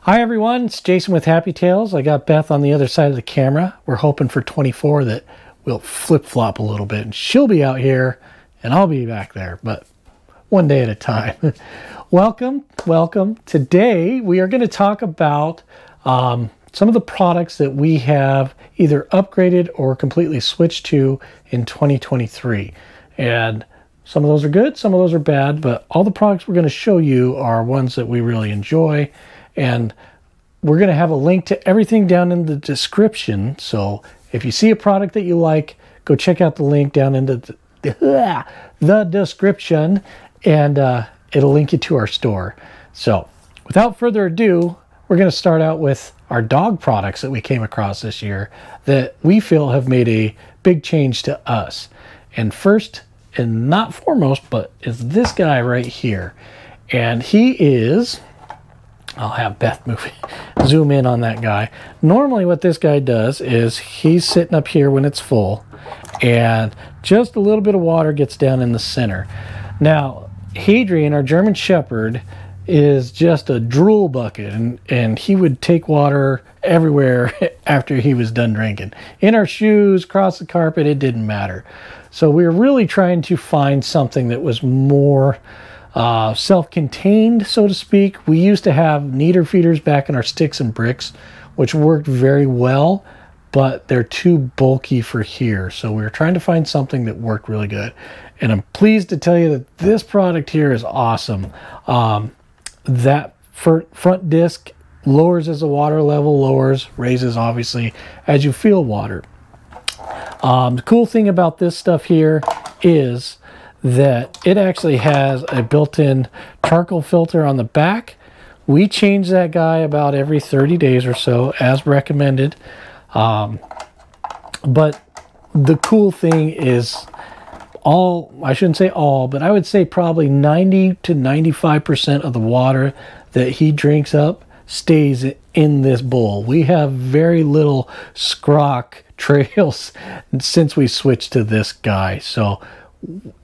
Hi everyone, it's Jason with Happy Tales. I got Beth on the other side of the camera. We're hoping for 24 that we'll flip-flop a little bit and she'll be out here and I'll be back there, but one day at a time. Welcome. Today we are going to talk about some of the products that we have either upgraded or completely switched to in 2023. And some of those are good, some of those are bad, but all the products we're going to show you are ones that we really enjoy. And we're going to have a link to everything down in the description. So if you see a product that you like, go check out the link down in the description, and it'll link you to our store. So without further ado, we're going to start out with our dog products that we came across this year that we feel have made a big change to us. And first, and not foremost, but is this guy right here. And he is... I'll have Beth zoom in on that guy. Normally what this guy does is he's sitting up here when it's full and just a little bit of water gets down in the center. Now, Hadrian, our German Shepherd, is just a drool bucket, and he would take water everywhere after he was done drinking. In our shoes, across the carpet, it didn't matter. So we were really trying to find something that was more self-contained, so to speak. We used to have kneader feeders back in our sticks and bricks, which worked very well, but they're too bulky for here. So we were trying to find something that worked really good. And I'm pleased to tell you that this product here is awesome. That front disc lowers as the water level lowers, raises obviously as you feel water. The cool thing about this stuff here is that it actually has a built-in charcoal filter on the back. We change that guy about every 30 days or so as recommended. But the cool thing is I shouldn't say all, but I would say probably 90 to 95% of the water that he drinks up stays in this bowl. We have very little scrock trails since we switched to this guy. So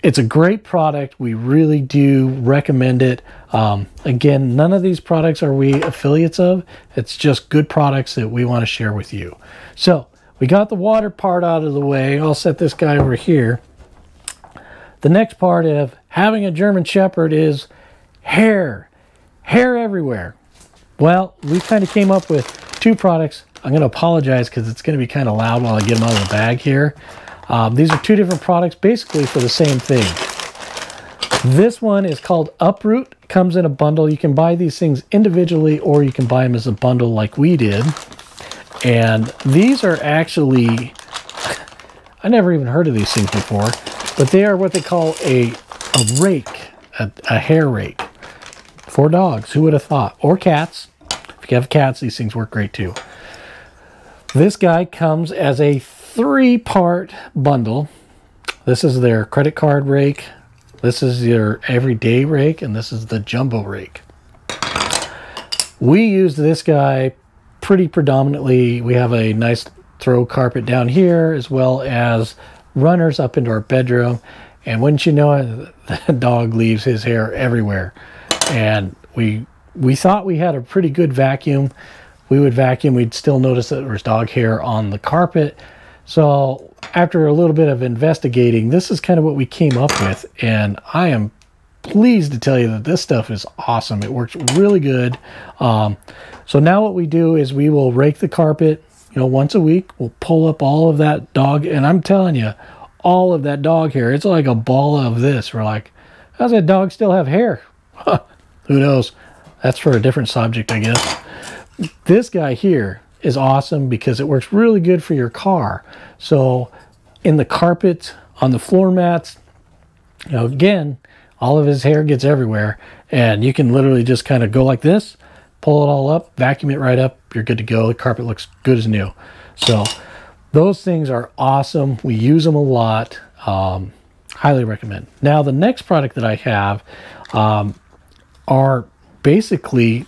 it's a great product. We really do recommend it. Again, none of these products are we affiliates of. It's just good products that we want to share with you. So we got the water part out of the way. I'll set this guy over here. The next part of having a German Shepherd is hair. Hair everywhere. Well, we kind of came up with two products. I'm going to apologize because it's going to be kind of loud while I get them out of the bag here. These are two different products basically for the same thing. This one is called Uproot. Comes in a bundle. You can buy these things individually or you can buy them as a bundle like we did. And these are actually, I never even heard of these things before, but they are what they call a rake, a hair rake for dogs. Who would have thought? Or cats. If you have cats, these things work great too. This guy comes as a 3-part bundle. This is their credit card rake, this is your everyday rake, and this is the jumbo rake. We use this guy pretty predominantly. We have a nice throw carpet down here as well as runners up into our bedroom, and wouldn't you know it, the dog leaves his hair everywhere. And we thought we had a pretty good vacuum. We would vacuum, we'd still notice that there was dog hair on the carpet. So after a little bit of investigating, this is kind of what we came up with, and I am pleased to tell you that this stuff is awesome. It works really good. So now what we do is we will rake the carpet, once a week. We'll pull up all of that dog, and I'm telling you, all of that dog hair, it's like a ball of this. We're like, how's that dog still have hair? Who knows? That's for a different subject, I guess. This guy here is awesome because it works really good for your car. So in the carpet, on the floor mats, again, all of his hair gets everywhere, and you can literally just kind of go like this, pull it all up, vacuum it right up, you're good to go. The carpet looks good as new. So those things are awesome. We use them a lot. Highly recommend. Now the next product that I have are basically,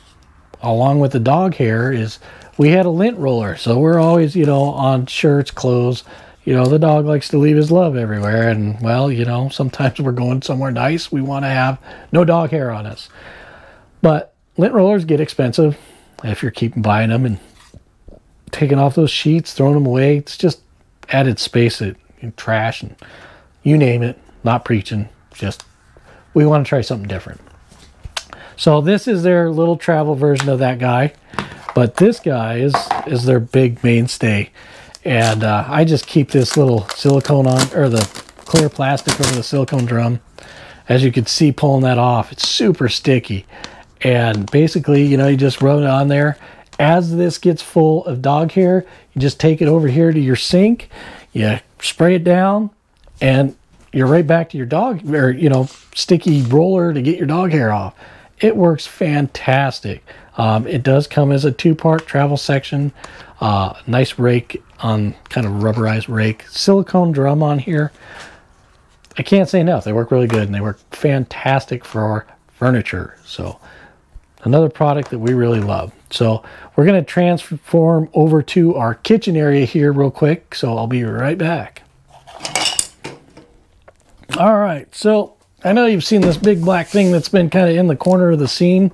along with the dog hair, is we had a lint roller. So we're always, on shirts, clothes, the dog likes to leave his love everywhere. And well, sometimes we're going somewhere nice. We want to have no dog hair on us. But lint rollers get expensive. if you're keeping buying them and taking off those sheets, throwing them away. It's just added space, trash, and you name it. Not preaching, just we want to try something different. So this is their little travel version of that guy, but this guy is their big mainstay. And I just keep this little silicone on, or the clear plastic over the silicone drum. As you can see, pulling that off, it's super sticky. And basically, you know, you just rub it on there. As this gets full of dog hair, you just take it over here to your sink, you spray it down, and you're right back to your dog, or, you know, sticky roller to get your dog hair off. It works fantastic. It does come as a 2-part travel section. Nice rake on, kind of rubberized rake. Silicone drum on here. I can't say enough. They work really good, and they work fantastic for furniture. So another product that we really love. So we're going to transform over to our kitchen area here real quick. So I'll be right back. All right. So I know you've seen this big black thing that's been kind of in the corner of the scene.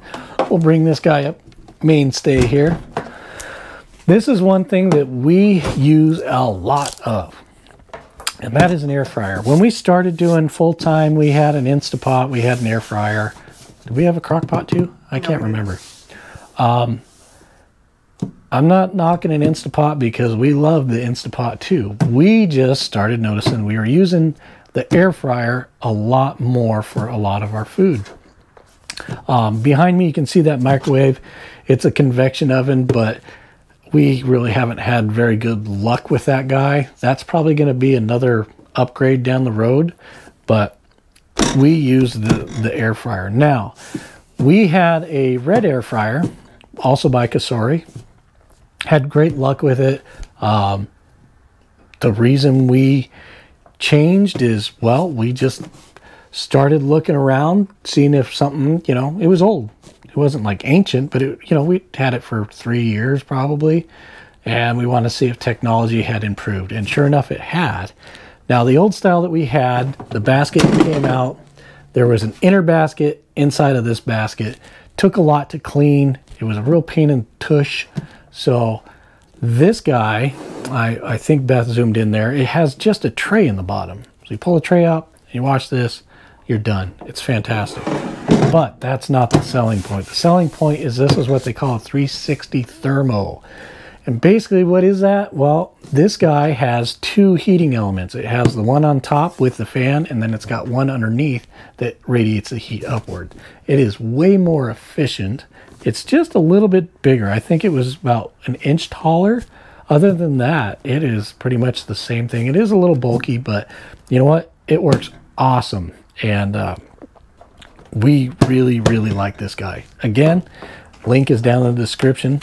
We'll bring this guy up, mainstay here. This is one thing that we use a lot of, and that is an air fryer. When we started doing full-time, we had an Instapot, we had an air fryer. Did we have a crock pot too? I can't remember. I'm not knocking an Instapot because we love the Instapot too. We just started noticing we were using the air fryer a lot more for a lot of our food. Behind me, you can see that microwave. It's a convection oven, but we really haven't had very good luck with that guy. That's probably going to be another upgrade down the road, but we use the air fryer. Now, we had a red air fryer, also by Kasori. Had great luck with it. The reason we changed is, well, we just started looking around, seeing if something, you know, it was old. It wasn't like ancient, but it, you know, we had it for 3 years probably, and we wanted to see if technology had improved, and sure enough, it had. Now, the old style that we had, the basket came out. There was an inner basket inside of this basket. Took a lot to clean. It was a real pain in the tush. So this guy, I think Beth zoomed in there. It has just a tray in the bottom. So you pull the tray out, you wash this, you're done. It's fantastic. But that's not the selling point. The selling point is this is what they call a 360 thermo. And basically what is that? Well, this guy has 2 heating elements. It has the one on top with the fan, and then it's got one underneath that radiates the heat upward. It is way more efficient. It's just a little bit bigger. I think it was about 1 inch taller. Other than that, it is pretty much the same thing. It is a little bulky, but you know what? It works awesome. And we really, really like this guy. Again, link is down in the description.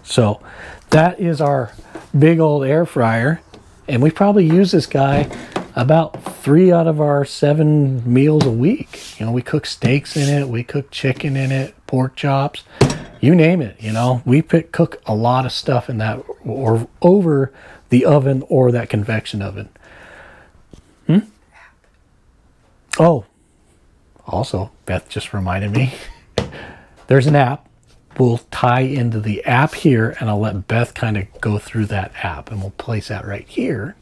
So that is our big old air fryer. And we probably use this guy about 3 out of our 7 meals a week. You know, we cook steaks in it. We cook chicken in it, pork chops, you name it. You know, we cook a lot of stuff in that, or over the oven or that convection oven. Oh, also, Beth just reminded me, there's an app. We'll tie into the app here, and I'll let Beth kind of go through that app, and we'll place that right here.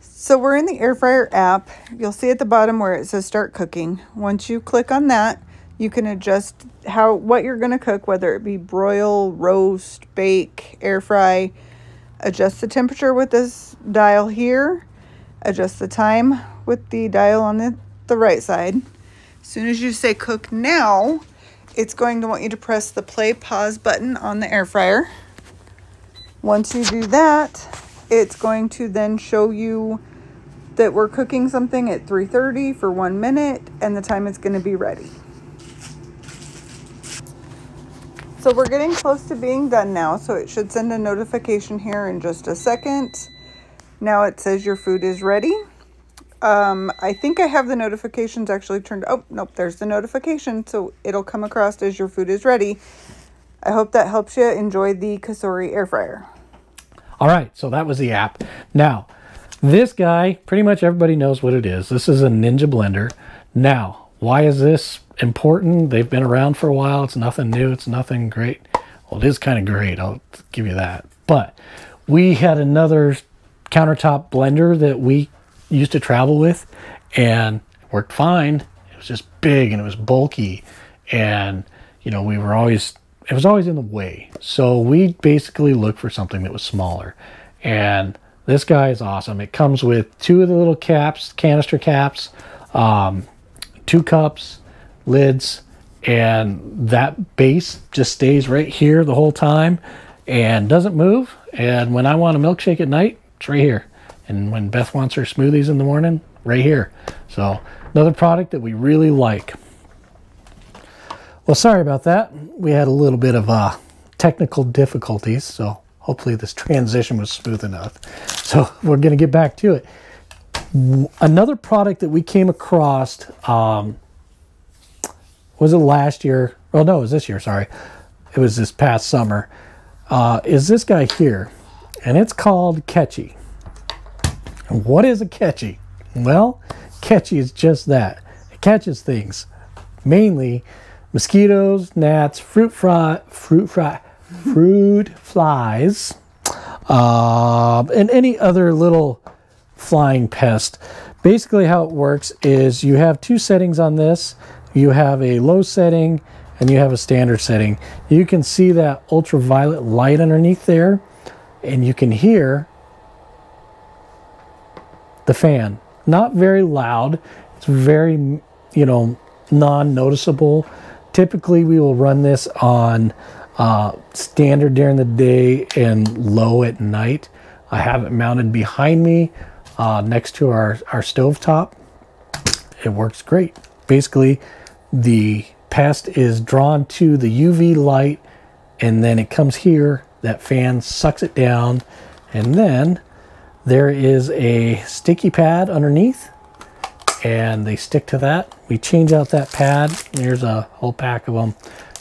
So we're in the air fryer app. You'll see at the bottom where it says start cooking. Once you click on that, you can adjust what you're going to cook, whether it be broil, roast, bake, air fry. Adjust the temperature with this dial here. Adjust the time with the dial on the right side. As soon as you say cook now, it's going to want you to press the play pause button on the air fryer. Once you do that, it's going to then show you that we're cooking something at 330 for 1 minute, and the time is going to be ready. So we're getting close to being done now, so it should send a notification here in just a second. Now it says your food is ready. I think I have the notifications actually turned. Oh, nope, there's the notification. So it'll come across as your food is ready. I hope that helps you enjoy the Kasori air fryer. All right, so that was the app. Now, this guy, pretty much everybody knows what it is. This is a Ninja blender. Now, why is this important? They've been around for a while. It's nothing new. It's nothing great. Well, it is kind of great, I'll give you that. But we had another countertop blender that we used to travel with, and it worked fine. It was just big and it was bulky, and you know, it was always in the way. So we basically looked for something that was smaller, and this guy is awesome. It comes with 2 of the little caps, canister caps, 2 cups, lids, and that base just stays right here the whole time and doesn't move. And when I want a milkshake at night, it's right here. And when Beth wants her smoothies in the morning, right here. So another product that we really like. Well, sorry about that. We had a little bit of technical difficulties, so hopefully this transition was smooth enough. So we're going to get back to it. Another product that we came across, was it last year? Oh, no, it was this year, sorry. It was this past summer. Is this guy here, and it's called Catchy. And what is a Catchy? Well, Catchy is just that. It catches things, mainly mosquitoes, gnats, fruit flies, and any other little flying pest. Basically how it works is you have 2 settings on this. You have a low setting and you have a standard setting. You can see that ultraviolet light underneath there, and you can hear the fan. Not very loud. It's very, you know, non-noticeable. Typically we will run this on standard during the day and low at night. I have it mounted behind me next to our stovetop. It works great. Basically, the pest is drawn to the UV light, and then it comes here. That fan sucks it down, and then there is a sticky pad underneath, and they stick to that. We change out that pad. There's a whole pack of them.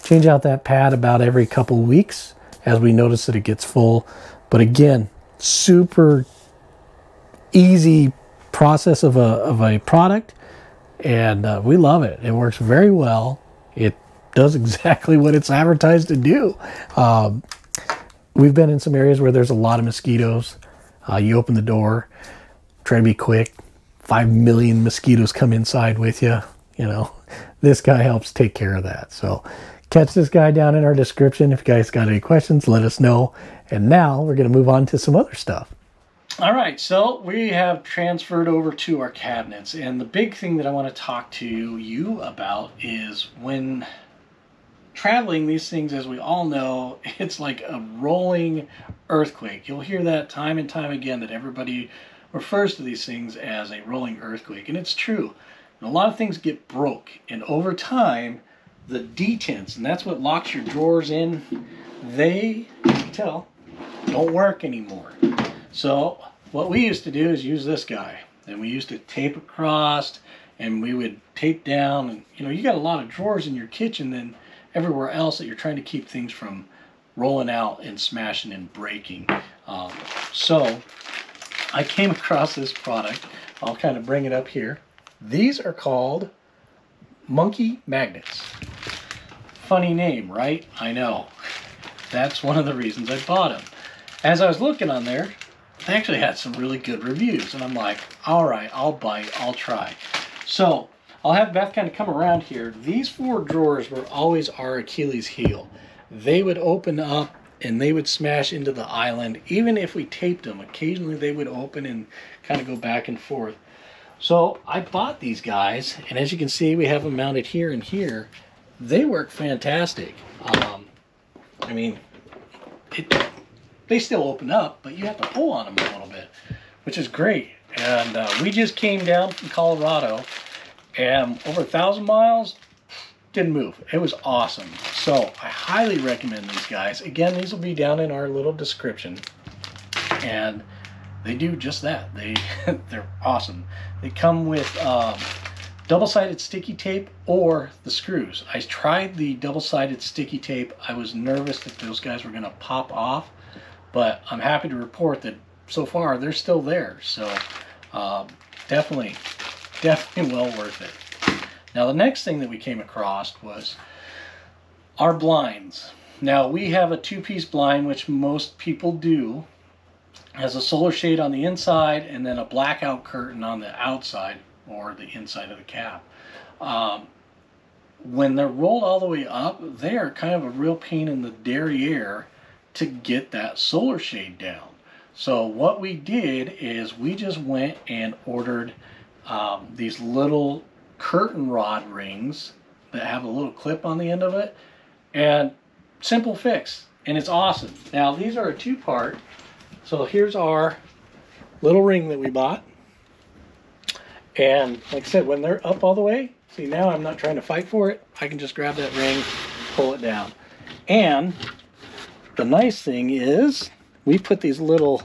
Change out that pad about every couple weeks as we notice that it gets full. But again, super easy process of a product, and we love it. It works very well. It does exactly what it's advertised to do. We've been in some areas where there's a lot of mosquitoes. You open the door, try to be quick, 5 million mosquitoes come inside with you. You know, this guy helps take care of that. So catch this guy down in our description. If you guys got any questions, let us know. And now we're going to move on to some other stuff. All right, so we have transferred over to our cabinets, and the big thing that I want to talk to you about is when traveling these things, as we all know, it's like a rolling earthquake. You'll hear that time and time again, that everybody refers to these things as a rolling earthquake, and it's true. And a lot of things get broke, and over time, the detents, and that's what locks your drawers in, they, you can tell, don't work anymore. So what we used to do is use this guy, and we used to tape across, and we would tape down, and you know, you got a lot of drawers in your kitchen and everywhere else that you're trying to keep things from rolling out and smashing and breaking. So I came across this product. I'll kind of bring it up here. These are called monkey magnets. Funny name, right? I know. That's one of the reasons I bought them. As I was looking on there, they actually had some really good reviews, and I'm like, all right, I'll bite, I'll try. So I'll have Beth kind of come around here. These 4 drawers were always our Achilles heel. They would open up and they would smash into the island. Even if we taped them, occasionally they would open and kind of go back and forth. So I bought these guys, and as you can see, we have them mounted here and here. They work fantastic. I mean, they still open up, but you have to pull on them a little bit, which is great. And we just came down from Colorado, and over 1,000 miles, didn't move. It was awesome. So I highly recommend these guys. Again, these will be down in our little description, and they do just that. They're awesome. They come with double-sided sticky tape or the screws. I tried the double-sided sticky tape. I was nervous that those guys were going to pop off, but I'm happy to report that so far they're still there. So definitely well worth it. Now the next thing that we came across was our blinds. Now we have a two-piece blind, which most people do. It has a solar shade on the inside and then a blackout curtain on the outside or the inside of the cap. When they're rolled all the way up, they are kind of a real pain in the derriere to get that solar shade down. So what we did is we just went and ordered these little curtain rod rings that have a little clip on the end of it, and simple fix, and it's awesome. Now these are a two-part, so here's our little ring that we bought, and like I said, when they're up all the way, see, now I'm not trying to fight for it. I can just grab that ring, pull it down. And the nice thing is we put these little,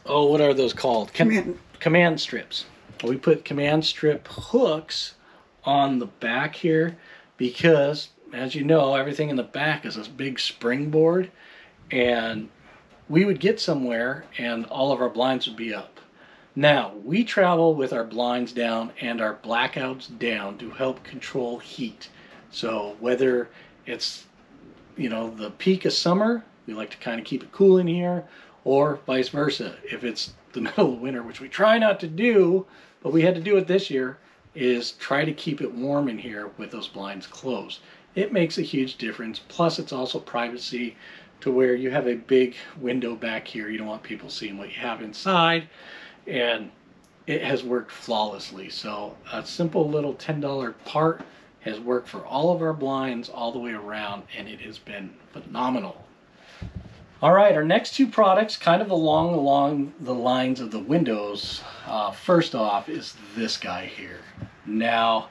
oh, what are those called? Command strips. We put command strip hooks on the back here because, as you know, everything in the back is this big springboard, and we would get somewhere and all of our blinds would be up. Now, we travel with our blinds down and our blackouts down to help control heat. So whether it's, you know, the peak of summer, we like to kind of keep it cool in here, or vice versa. If it's the middle of winter, which we try not to do, but we had to do it this year, is try to keep it warm in here with those blinds closed. It makes a huge difference. Plus, it's also privacy to where you have a big window back here. You don't want people seeing what you have inside. And it has worked flawlessly. So a simple little $10 part has worked for all of our blinds all the way around, and it has been phenomenal. All right, our next two products, kind of along the lines of the windows. First off is this guy here. Now,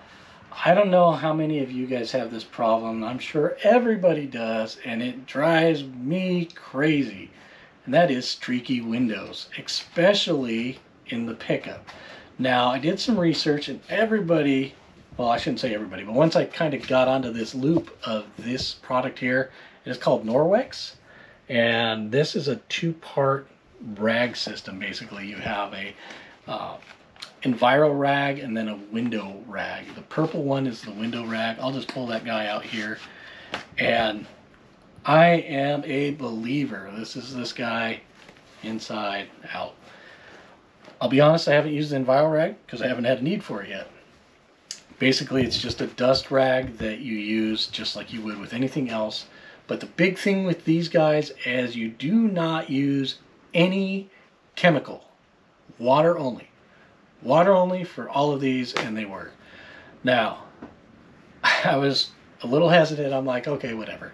I don't know how many of you guys have this problem. I'm sure everybody does, and it drives me crazy. And that is streaky windows, especially in the pickup. Now, I did some research, and everybody, well, I shouldn't say everybody, but once I kind of got onto this loop of this product here, it is called Norwex, and this is a two-part rag system. Basically, you have a Enviro rag and then a window rag. The purple one is the window rag. I'll just pull that guy out here, and I am a believer. This is this guy inside out. I'll be honest, I haven't used the Enviro rag because I haven't had a need for it yet. Basically, it's just a dust rag that you use just like you would with anything else. But the big thing with these guys is you do not use any chemical. Water only. Water only for all of these, and they work. Now, I was a little hesitant. I'm like, okay, whatever.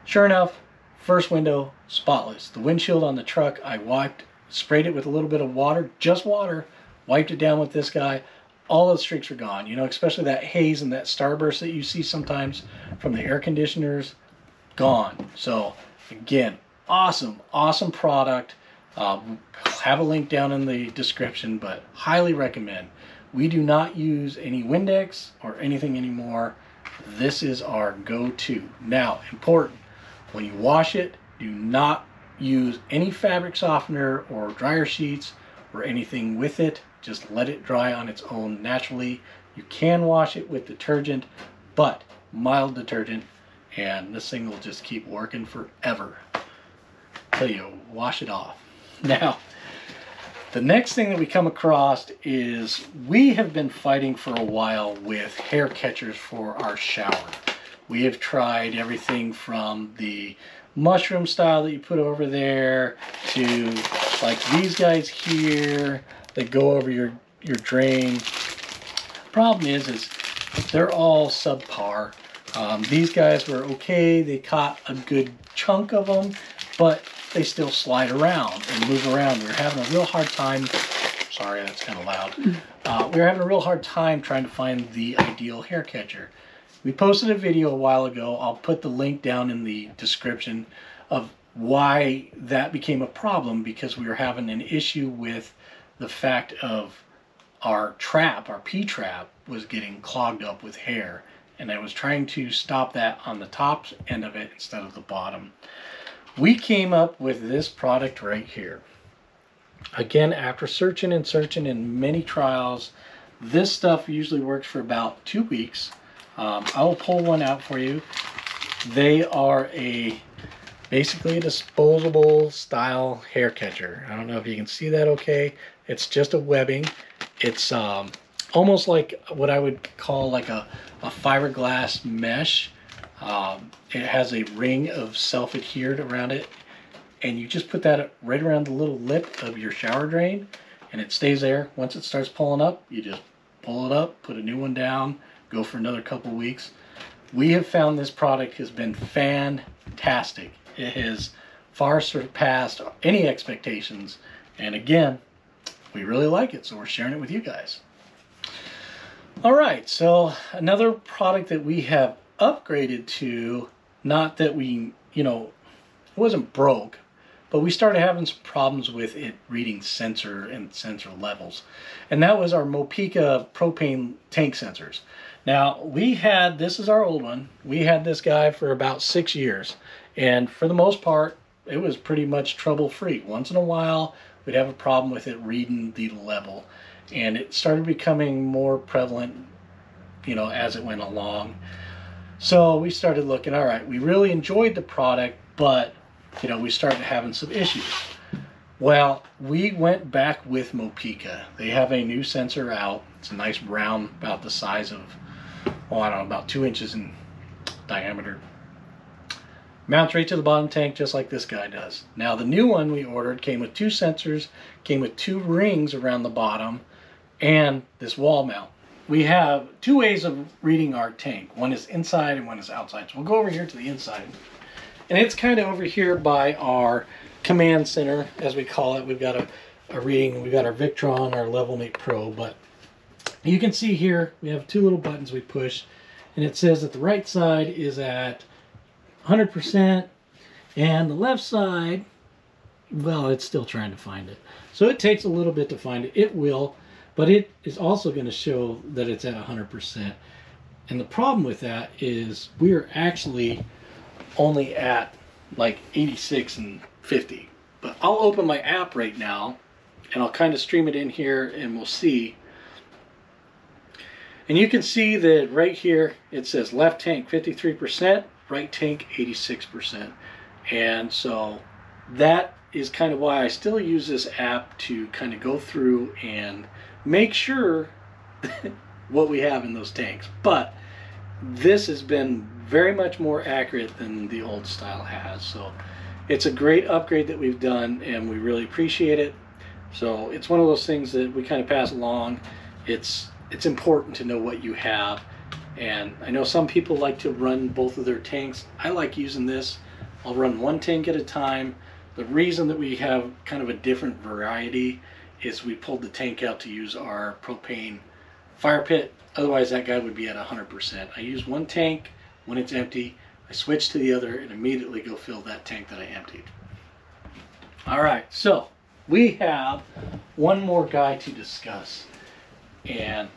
Sure enough, first window, spotless. The windshield on the truck, I wiped, sprayed it with a little bit of water, just water, wiped it down with this guy. All the streaks are gone, you know, especially that haze and that starburst that you see sometimes from the air conditioners, gone. So, again, awesome product. Have a link down in the description, but highly recommend. We do not use any Windex or anything anymore. This is our go-to. Now, important, when you wash it, do not use any fabric softener or dryer sheets or anything with it. Just let it dry on its own naturally. You can wash it with detergent, but mild detergent, and this thing will just keep working forever until you wash it off. Now, the next thing that we come across is we have been fighting for a while with hair catchers for our shower. We have tried everything from the mushroom style that you put over there to like these guys here that go over your drain. Problem is they're all subpar. These guys were okay. They caught a good chunk of them, but they still slide around and move around. We were having a real hard time. Sorry, that's kind of loud. We were having a real hard time trying to find the ideal hair catcher. We posted a video a while ago. I'll put the link down in the description of why that became a problem, because we were having an issue with the fact of our trap, our P-trap, was getting clogged up with hair. And I was trying to stop that on the top end of it instead of the bottom. We came up with this product right here. Again, after searching and searching in many trials, this stuff usually works for about 2 weeks. I will pull one out for you. They are basically a disposable style hair catcher. I don't know if you can see that okay. It's just a webbing. It's almost like what I would call like a fiberglass mesh. It has a ring of self-adhered around it, and you just put that right around the little lip of your shower drain, and it stays there. Once it starts pulling up, you just pull it up, put a new one down, go for another couple weeks. We have found this product has been fantastic. It has far surpassed any expectations, and again, we really like it, so we're sharing it with you guys. All right, so another product that we have upgraded to, not that we, you know, it wasn't broke, but we started having some problems with it reading sensor and sensor levels. And that was our Mopica propane tank sensors. Now, this is our old one. We had this guy for about 6 years. And for the most part, it was pretty much trouble-free. Once in a while, we'd have a problem with it reading the level. And it started becoming more prevalent, you know, as it went along. So we started looking, all right, we really enjoyed the product, but you know, we started having some issues. Well, we went back with Mopica. They have a new sensor out. It's a nice round, about the size of, oh, I don't know, about 2 inches in diameter. Mounts right to the bottom tank, just like this guy does. Now, the new one we ordered came with 2 sensors, came with 2 rings around the bottom, and this wall mount. We have 2 ways of reading our tank. One is inside and one is outside. So we'll go over here to the inside. And it's kind of over here by our command center, as we call it. We've got a reading. We've got our Victron, our LevelMate Pro. But you can see here, we have 2 little buttons we push. And it says that the right side is at 100%. And the left side, well, it's still trying to find it. So it takes a little bit to find it. It will. But it is also going to show that it's at 100%. And the problem with that is we're actually only at like 86 and 50. But I'll open my app right now and I'll kind of stream it in here and we'll see. And you can see that right here it says left tank 53%, right tank 86%. And so that is kind of why I still use this app to kind of go through and make sure what we have in those tanks. But this has been very much more accurate than the old style has. So it's a great upgrade that we've done and we really appreciate it. So it's one of those things that we kind of pass along. It's important to know what you have. And I know some people like to run both of their tanks. I like using this. I'll run 1 tank at a time. The reason that we have kind of a different variety is we pulled the tank out to use our propane fire pit. Otherwise that guy would be at 100%. I use 1 tank. When it's empty, I switch to the other and immediately go fill that tank that I emptied. All right, so we have one more guy to discuss. And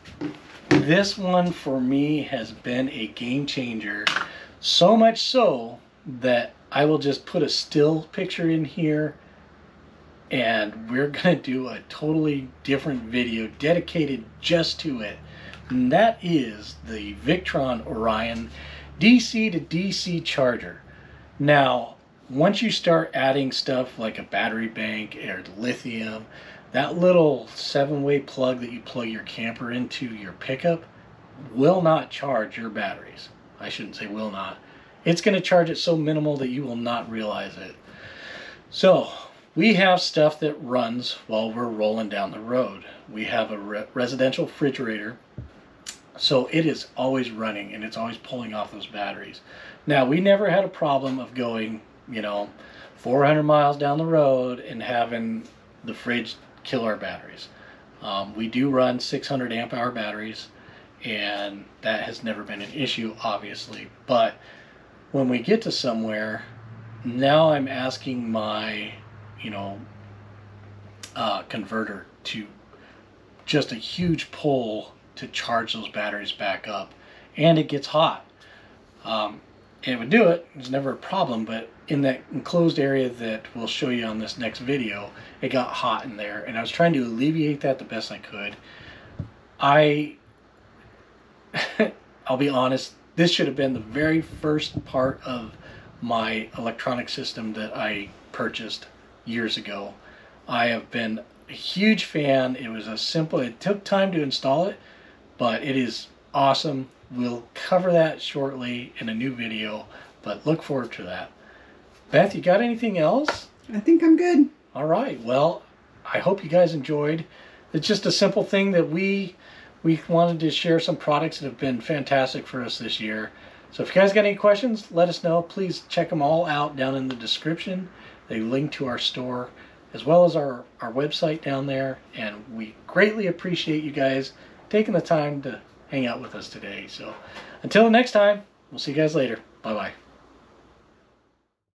this one for me has been a game changer. So much so that I will just put a still picture in here and we're gonna do a totally different video dedicated just to it. And that is the Victron Orion DC to DC charger. Now, once you start adding stuff like a battery bank or lithium, that little 7-way plug that you plug your camper into your pickup will not charge your batteries. I shouldn't say will not. It's going to charge it so minimal that you will not realize it. So we have stuff that runs while we're rolling down the road. We have a residential refrigerator. So it is always running and it's always pulling off those batteries. Now, we never had a problem of going, you know, 400 miles down the road and having the fridge kill our batteries. We do run 600 amp hour batteries and that has never been an issue, obviously. But when we get to somewhere, now I'm asking my, you know, converter to just a huge pull to charge those batteries back up, and it gets hot. It would do it, it's never a problem, but in that enclosed area that we'll show you on this next video, it got hot in there, and I was trying to alleviate that the best I could. I'll be honest, This should have been the very first part of my electronic system that I purchased years ago. I have been a huge fan. It was it took time to install it, but it is awesome. We'll cover that shortly in a new video, but look forward to that. Beth, you got anything else? I think I'm good. All right. Well, I hope you guys enjoyed. It's just a simple thing that we wanted to share some products that have been fantastic for us this year. So if you guys got any questions, let us know. Please check them all out down in the description. They link to our store as well as our website down there. And we greatly appreciate you guys taking the time to hang out with us today. So until next time, we'll see you guys later. Bye-bye.